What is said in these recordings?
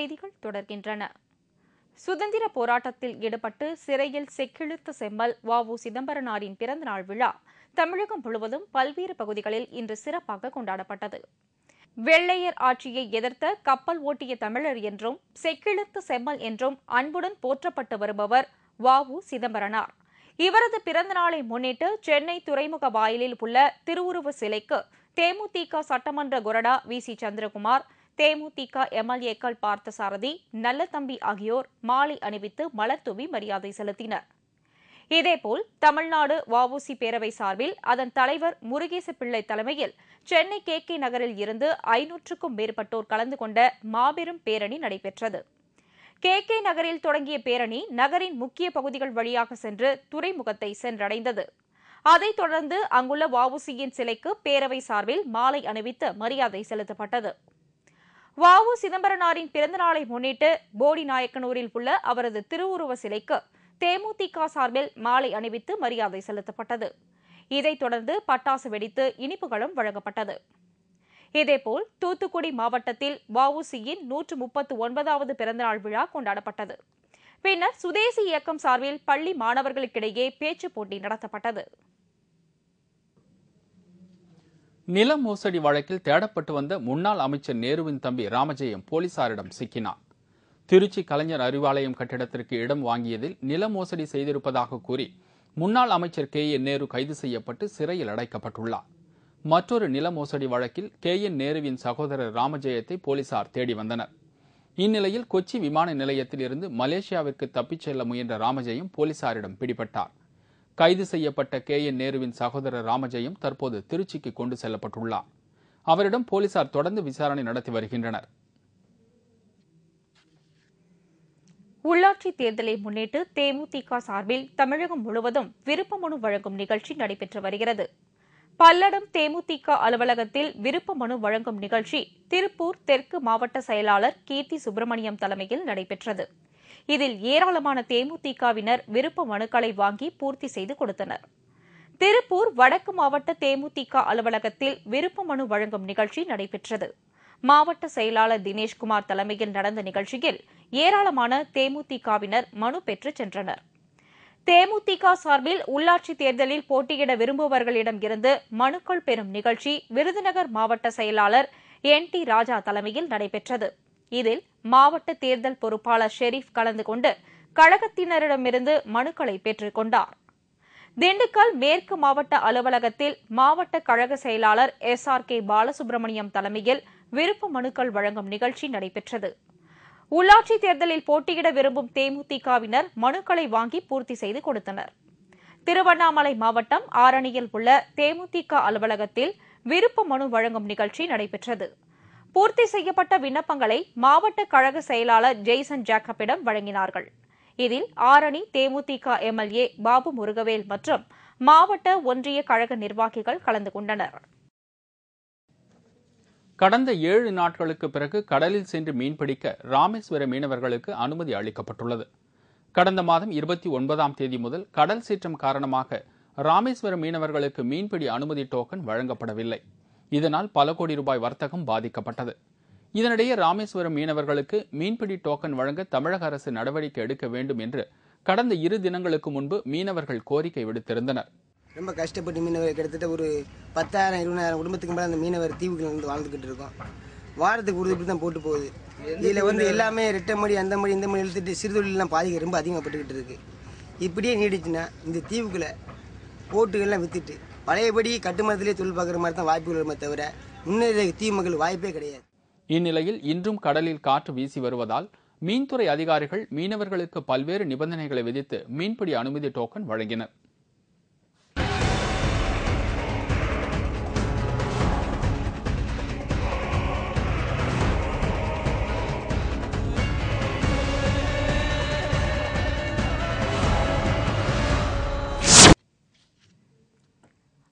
செய்திகள் தொடர்கின்றன. சுதந்திர போராட்டத்தில் ஈடுபட்டு சிறையில் செக்கிழுத்த செம்மல் வ.உ. சிதம்பரனாரின் பிறந்தநாள் விழா தமிழகம் முழுவதும் பல்வேறு பகுதிகளில் இன்று சிறப்பாக கொண்டாடப்பட்டது. வெள்ளையர் ஆட்சியை எதிர்த்த கப்பல் ஓட்டிய தமிழர் என்றும் செக்கிழுத்த செம்மல் என்றும் அன்புடன் போற்றப்பட்டு வருபவர் வ.உ. சிதம்பரனார். இவரது பிறந்தநாளை முன்னிட்டு சென்னை துறைமுக வாயிலில் உள்ள திருவுருவ சிலைக்கு தேமுதிக சட்டமன்ற கொறடா வி.சி. சந்திரகுமார், தேமுதிக எம்எல்ஏக்கள் பார்த்தசாரதி, நல்லதம்பி ஆகியோர் மாலை அணிவித்து மலர்தூவி மரியாதை செலுத்தினர். இதேபோல் தமிழ்நாடு வ.உ.சி. பேரவை சார்பில் அதன் தலைவர் முருகேச பிள்ளை தலைமையில் சென்னை கே.கே. நகரில் இருந்து 500க்கும் மேற்பட்டோர் கலந்து கொண்ட மாபெரும் பேரணி நடைபெற்றது. கே.கே. நகரில் தொடங்கிய பேரணி நகரின் முக்கிய பகுதிகள் வழியாக சென்று துறைமுகத்தை சென்றடைந்தது. அதைத் தொடர்ந்து அங்குள்ள வ.உ.சி.யின் சிலைக்கு பேரவை சார்பில் மாலை அணிவித்து மரியாதை செலுத்தப்பட்டது. வ.உ. சிதம்பரனாரின் பிறந்தநாளை முன்னிட்டு போடிநாயக்கனூரில் உள்ள அவரது திருவுருவ சிலைக்கு தேமுதிக சார்பில் மாலை அணிவித்து மரியாதை செலுத்தப்பட்டது. இதைத் தொடர்ந்து பட்டாசு வெடித்து இனிப்புகளும் வழங்கப்பட்டது. இதேபோல் தூத்துக்குடி மாவட்டத்தில் வ.உ.சி.யின் 139வது பிறந்தநாள் விழா கொண்டாடப்பட்டது. பின்னர் சுதேசி இயக்கம் சார்பில் பள்ளி மாணவர்களுக்கிடையே பேச்சுப் போட்டி நடத்தப்பட்டது. நில மோசடி வழக்கில் தேடப்பட்டு வந்த முன்னாள் அமைச்சர் நேருவின் தம்பி ராமஜெயம் போலீசாரிடம் சிக்கினார். திருச்சி கலைஞர் அறிவாலயம் கட்டிடத்திற்கு இடம் வாங்கியதில் நில மோசடி செய்திருப்பதாக கூறி முன்னாள் அமைச்சர் கே.என். நேரு கைது செய்யப்பட்டு சிறையில் அடைக்கப்பட்டுள்ளார். மற்றொரு நில மோசடி வழக்கில் கே.என். நேருவின் சகோதரர் ராமஜெயத்தை போலீசார் தேடி வந்தனர். இந்நிலையில் கொச்சி விமான நிலையத்தில் இருந்து மலேசியாவிற்கு தப்பிச் செல்ல முயன்ற ராமஜெயம் போலீசாரிடம் பிடிபட்டார். கைது செய்யப்பட்ட கே.என். நேருவின் சகோதரர் ராமஜெயம் தற்போது திருச்சிக்கு கொண்டு செல்லப்பட்டுள்ளார். அவரிடம் போலீசார் தொடர்ந்து விசாரணை நடத்தி வருகின்றனர். உள்ளாட்சி தேர்தலை முன்னிட்டு தேமுதிக சார்பில் தமிழகம் முழுவதும் விருப்ப மனு வழங்கும் நிகழ்ச்சி நடைபெற்று வருகிறது. பல்லடம் தேமுதிக அலுவலகத்தில் விருப்ப மனு வழங்கும் நிகழ்ச்சி திருப்பூர் தெற்கு மாவட்ட செயலாளர் கீர்த்தி சுப்பிரமணியம் தலைமையில் நடைபெற்றது. இதில் ஏராளமான தேமுதிகவினர் விருப்ப மனுக்களை வாங்கி பூர்த்தி செய்து கொடுத்தனர். திருப்பூர் வடக்கு மாவட்ட தேமுதிக அலுவலகத்தில் விருப்ப மனு வழங்கும் நிகழ்ச்சி நடைபெற்றது. மாவட்ட செயலாளர் தினேஷ்குமார் தலைமையில் நடந்த நிகழ்ச்சியில் ஏராளமான தேமுதிகவினர் மனு பெற்று சென்றனர். தேமுதிக சார்பில் உள்ளாட்சி தேர்தலில் போட்டியிட விரும்புபவர்களிடம் இருந்து மனுக்கள் பெறும் நிகழ்ச்சி விருதுநகர் மாவட்ட செயலாளர் என்.டி. ராஜா தலைமையில் நடைபெற்றது. இதில் மாவட்ட தேர்தல் பொறுப்பாளர் ஷெரீப் கலந்து கொண்டு கழகத்தினரிடமிருந்து மனுக்களை பெற்றுக் கொண்டார். திண்டுக்கல் மேற்கு மாவட்ட அலுவலகத்தில் மாவட்ட கழக செயலாளர் எஸ்.ஆர்.கே. பாலசுப்ரமணியம் தலைமையில் விருப்ப மனுக்கள் வழங்கும் நிகழ்ச்சி நடைபெற்றது. உள்ளாட்சி தேர்தலில் போட்டியிட விரும்பும் தேமுதிகவினர் மனுக்களை வாங்கி பூர்த்தி செய்து கொடுத்தனர். திருவண்ணாமலை மாவட்டம் ஆரணியில் உள்ள தேமுதிக அலுவலகத்தில் விருப்ப மனு வழங்கும் நிகழ்ச்சி நடைபெற்றது. பூர்த்தி செய்யப்பட்ட விண்ணப்பங்களை மாவட்ட கழக செயலாளர் ஜெய்சன் ஜாக்கப்பிடம் வழங்கினார்கள். இதில் ஆரணி தேமுதிக எம்எல்ஏ பாபு முருகவேல் மற்றும் மாவட்ட ஒன்றிய கழக நிர்வாகிகள் கலந்து கொண்டனர். கடந்த 7 நாட்களுக்கு பிறகு கடலில் சென்று மீன்பிடிக்க ராமேஸ்வர மீனவர்களுக்கு அனுமதி அளிக்கப்பட்டுள்ளது. கடந்த மாதம் 29ஆம் தேதி முதல் கடல் சீற்றம் காரணமாக ராமேஸ்வர மீனவர்களுக்கு மீன்பிடி அனுமதி டோக்கன் வழங்கப்படவில்லை. இதனால் பல கோடி ரூபாய் வர்த்தகம் பாதிக்கப்பட்டது. இதனிடையே ராமேஸ்வரம் மீனவர்களுக்கு மீன்பிடி டோக்கன் வழங்க தமிழக அரசு நடவடிக்கை எடுக்க வேண்டும் என்று கடந்த 2 தினங்களுக்கு முன்பு மீனவர்கள் கோரிக்கை விடுத்திருந்தனர். ரொம்ப கஷ்டப்பட்டு மீனவர் கிட்டத்தட்ட ஒரு 10,000 20,000 குடும்பத்துக்கு மேலே அந்த மீனவர் தீவுகள் வந்து வாழ்ந்துக்கிட்டு இருக்கோம். வாரத்துக்கு ஒரு இப்படி தான் போட்டு போகுது. இதில் எல்லாமே ரெட்டை மொழி அந்த மொழி இந்த மொழி எழுத்துட்டு சிறுதொழிலாம் பாதிக்க ரொம்ப அதிகமாகப்பட்டுக்கிட்டு இருக்கு. இப்படியே நீடிச்சுன்னா இந்த தீவுகளை போட்டுகள்லாம் வித்துட்டு பழையபடி கட்டுமரத்திலே தொழில் பார்க்குற மாதிரி தான் வாய்ப்புகள் தவிர முன்னேறிய தீவு மக்கள் வாய்ப்பே கிடையாது. இந்நிலையில் இன்றும் கடலில் காற்று வீசி வருவதால் மீன்துறை அதிகாரிகள் மீனவர்களுக்கு பல்வேறு நிபந்தனைகளை விதித்து மீன்பிடி அனுமதி டோக்கன் வழங்கினர்.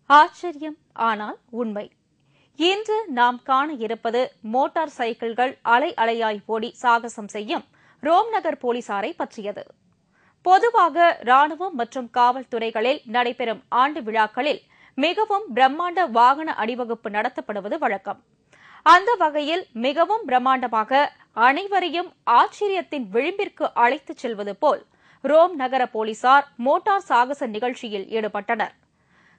ஆச்சரியம், ஆனால் உண்மை. இன்று நாம் காண இருப்பது மோட்டார் சைக்கிள்கள் அலை அலையாய் ஓடி சாகசம் செய்யும் ரோம் நகர் போலீசாரை பற்றியது. பொதுவாக ராணுவம் மற்றும் காவல்துறைகளில் நடைபெறும் ஆண்டு விழாக்களில் மிகவும் பிரம்மாண்ட வாகன அணிவகுப்பு நடத்தப்படுவது வழக்கம். அந்த வகையில் மிகவும் பிரம்மாண்டமாக அனைவரையும் ஆச்சரியத்தின் விளிம்பிற்கு அழைத்துச் செல்வது போல் ரோம் நகர போலீசார் மோட்டார் சாகச நிகழ்ச்சியில் ஈடுபட்டனர்.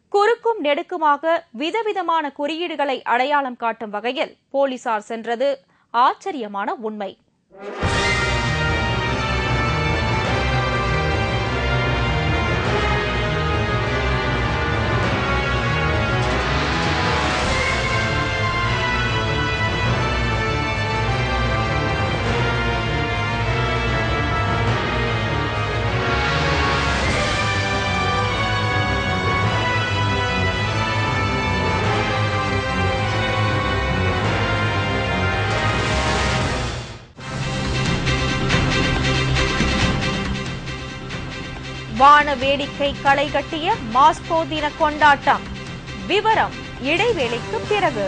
குறுக்கும் நெடுக்குமாக விதவிதமான குறியீடுகளை அடையாளம் காட்டும் வகையில் போலீசார் சென்றது ஆச்சரியமான உண்மை. வான வேடிக்கை களை கட்டிய மாஸ்கோ தின கொண்டாட்டம். விவரம் இடைவேளைக்கு பிறகு.